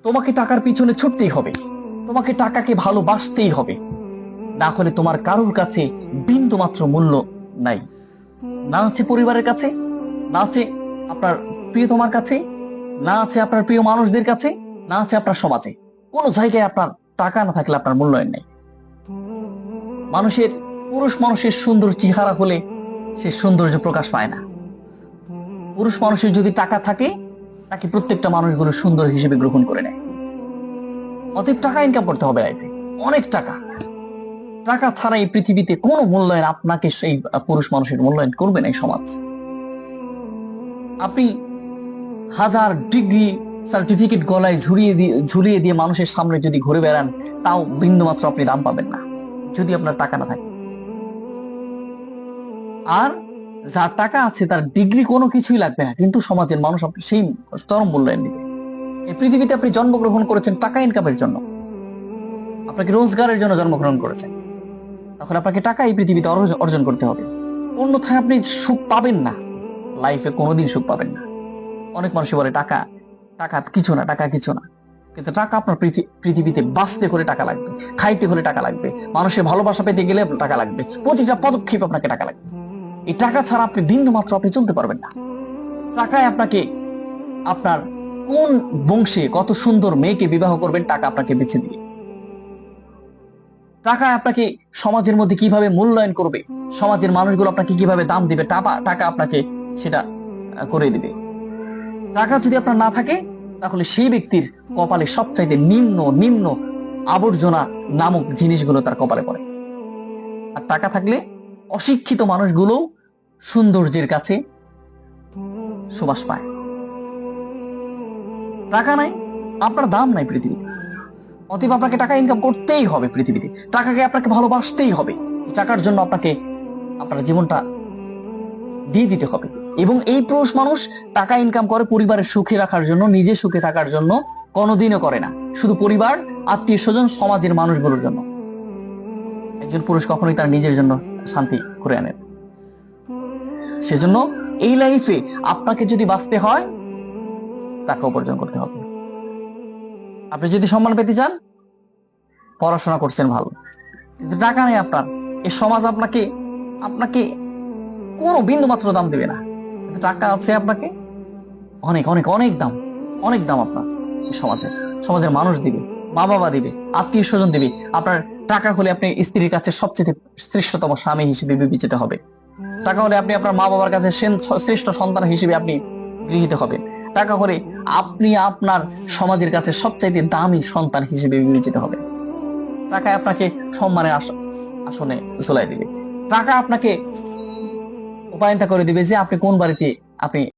তোমাকে টাকার পিছনে ছুটতেই হবে, তোমাকে টাকাকে ভালোবাসতেই হবে, না হলে তোমার কারোর কাছে বিন্দু মাত্র মূল্য নাই। না আছে পরিবারের কাছে, না আছে আপনার প্রিয়তমার কাছে, না আছে আপনার প্রিয় মানুষদের কাছে, না আছে আপনার সমাজে। কোনো জায়গায় আপনার টাকা না থাকলে আপনার মূল্যায়ন নেই। মানুষের পুরুষ মানুষের সুন্দর চেহারা হলে সে সৌন্দর্য প্রকাশ পায় না। পুরুষ মানুষের যদি টাকা থাকে, তাকে প্রত্যেকটা মানুষগুলো সুন্দর হিসেবে গ্রহণ করে নেয়। অতএব টাকা ইনকাম করতে হবে লাইফে, অনেক টাকা। টাকা ছাড়া এই পৃথিবীতে কোনো মূল্যায়ন আপনাকে সেই পুরুষ মানুষের মূল্যায়ন করবে না এই সমাজ। আপনি হাজার ডিগ্রি সার্টিফিকেট গলায় ঝুলিয়ে দিয়ে মানুষের সামনে যদি ঘুরে বেড়ান, তাও বিন্দু মাত্র আপনি দাম পাবেন না, যদি আপনার টাকা না থাকে। আর যার টাকা আছে তার ডিগ্রি কোনো কিছুই লাগবে না, কিন্তু সমাজের মানুষ আপনি সেই চরম মূল্যায়ন দিবে। এই পৃথিবীতে আপনি জন্মগ্রহণ করেছেন টাকা ইনকামের জন্য, আপনাকে রোজগারের জন্য জন্মগ্রহণ করেছেন, তখন আপনাকে টাকা এই পৃথিবীতে অর্জন করতে হবে। অন্যথায় আপনি সুখ পাবেন না, লাইফে কোনোদিন সুখ পাবেন না। অনেক মানুষ বলে টাকা টাকা কিছু না, টাকা কিছু না, কিন্তু টাকা আপনার পৃথিবীতে বাঁচতে হলে টাকা লাগবে, খাইতে হলে টাকা লাগবে, মানুষের ভালোবাসা পেতে গেলে টাকা লাগবে, প্রতিটা পদক্ষেপ আপনাকে টাকা লাগবে। এই টাকা ছাড়া আপনি বিন্দু মাত্র আপনি চলতে পারবেন না। টাকায় আপনাকে আপনার কোন বংশে কত সুন্দর মেয়েকে বিবাহ করবেন, টাকা আপনাকে বেছে দিবে। টাকা আপনাকে সমাজের মধ্যে কিভাবে মূল্যায়ন করবে, সমাজের মানুষগুলো আপনাকে কিভাবে দাম দিবে, টাকা আপনাকে সেটা করে দিবে। টাকা যদি আপনার না থাকে, তাহলে সেই ব্যক্তির কপালে সবচাইতে নিম্ন নিম্ন আবর্জনা নামক জিনিসগুলো তার কপালে পড়ে। আর টাকা থাকলে অশিক্ষিত মানুষগুলো সৌন্দর্যের কাছে সুবাস পায়। টাকা নাই, আপনার দাম নাই পৃথিবীতে। অতএব আপনাকে টাকা ইনকাম করতেই হবে পৃথিবীতে, টাকাকে আপনাকে ভালোবাসতেই হবে। টাকার জন্য আপনাকে আপনার জীবনটা দিয়ে দিতে হবে। এবং এই পুরুষ মানুষ টাকা ইনকাম করে পরিবারের সুখে রাখার জন্য, নিজে সুখে থাকার জন্য কোনোদিনও করে না, শুধু পরিবার, আত্মীয় স্বজন, সমাজের মানুষগুলোর জন্য। একজন পুরুষ কখনোই তার নিজের জন্য শান্তি করে আনে। সেজন্য এই লাইফে আপনাকে যদি বাঁচতে হয়, টাকা উপার্জন করতে হবে। আপনি যদি সম্মান পেতে চান, পড়াশোনা করছেন ভালো, কিন্তু টাকা নেই আপনার, এই সমাজ আপনাকে আপনাকে কোনো বিন্দু মাত্র দাম দেবে না। কিন্তু টাকা আছে আপনাকে অনেক অনেক অনেক দাম, অনেক দাম আপনার সমাজের মানুষ দিবে, মা বাবা দিবে, আত্মীয় স্বজন দিবে। আপনার টাকা হলে আপনি স্ত্রীর কাছে সবচেয়ে শ্রেষ্ঠতম স্বামী হিসেবে বিবেচিত হবে। টাকা হলে আপনি আপনার মা বাবার কাছে শ্রেষ্ঠ সন্তান হিসেবে আপনি গৃহীত হবেন। টাকা হলে আপনি আপনার সমাজের কাছে সবচাইতে দামি সন্তান হিসেবে বিবেচিত হবে। টাকা আপনাকে সম্মানের আসনে ঝুলাই দিবে। টাকা আপনাকে উপায়নটা করে দিবে যে আপনি কোন বাড়িতে আপনি